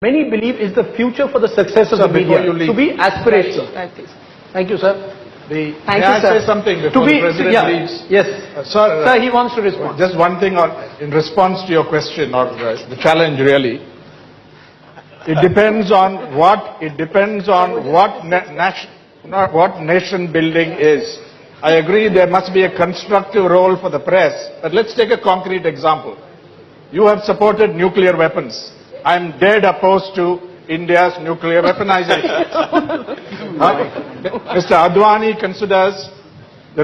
many believe is the future for the success of the media. To be aspirational. Thank you, sir. May I say something before the President leaves? Yes. Sir, he wants to respond. Just one thing in response to your question or the challenge really. It depends on what nation building is. I agree there must be a constructive role for the press, but let's take a concrete example. You have supported nuclear weapons. I am dead opposed to India's nuclear weaponization. Mr. Advani considers the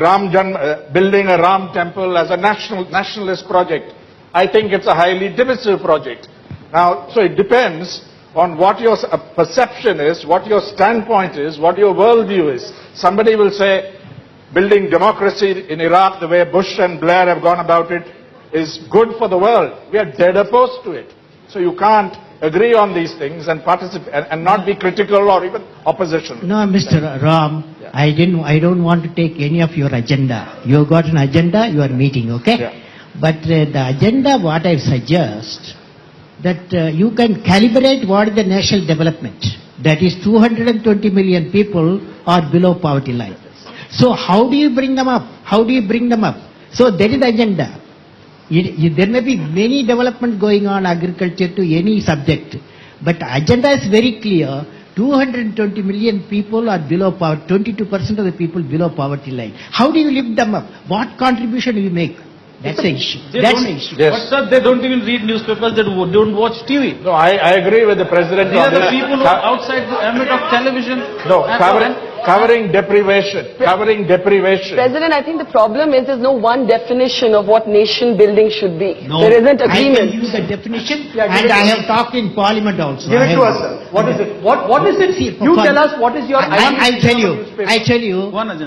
building a Ram temple as a nationalist project. I think it's a highly divisive project. Now, so it depends on what your perception is, what your standpoint is, what your worldview is. Somebody will say building democracy in Iraq the way Bush and Blair have gone about it is good for the world. We are dead opposed to it. So you can't agree on these things and participate and not be critical or even opposition. No, Mr. Ram, I don't want to take any of your agenda. You got an agenda, you are meeting, okay? Yeah. But the agenda, what I suggest, that you can calibrate what is the national development. That is 220 million people are below poverty line. So how do you bring them up? How do you bring them up? So that is the agenda. There may be many development going on agriculture to any subject, but agenda is very clear. 220 million people are below poverty, 22% of the people below poverty line. How do you lift them up? What contribution do you make? That's the issue. That's the issue. Yes. But sir, they don't even read newspapers, they don't watch TV. No, I agree with the President. These are the people who are outside the ambit of television. No, covering deprivation. President, I think the problem is there's no one definition of what nation building should be. No, there isn't agreement. I can use the definition and I have talked in Parliament also. Give it to us, sir. What is it? What is it? You tell us what is your I tell you,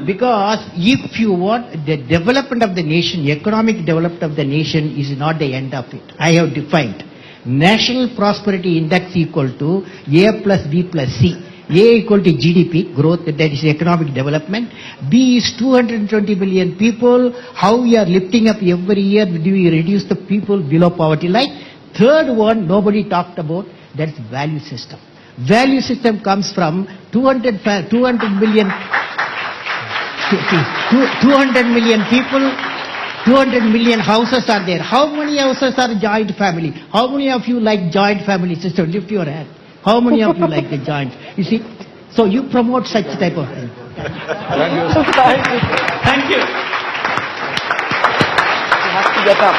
because if you want the development of the nation, economic development of the nation is not the end of it. I have defined National Prosperity Index equal to A plus B plus C. A equal to GDP, growth, that is economic development. B is 220 million people. How we are lifting up every year, do we reduce the people below poverty line? Third one, nobody talked about, that's value system. Value system comes from 200 million people, 200 million houses are there. How many houses are joint family? How many of you like joint family system? Lift your hand. How many of you like the joint? You see, so you promote such type of thing. Thank you. You have to get up.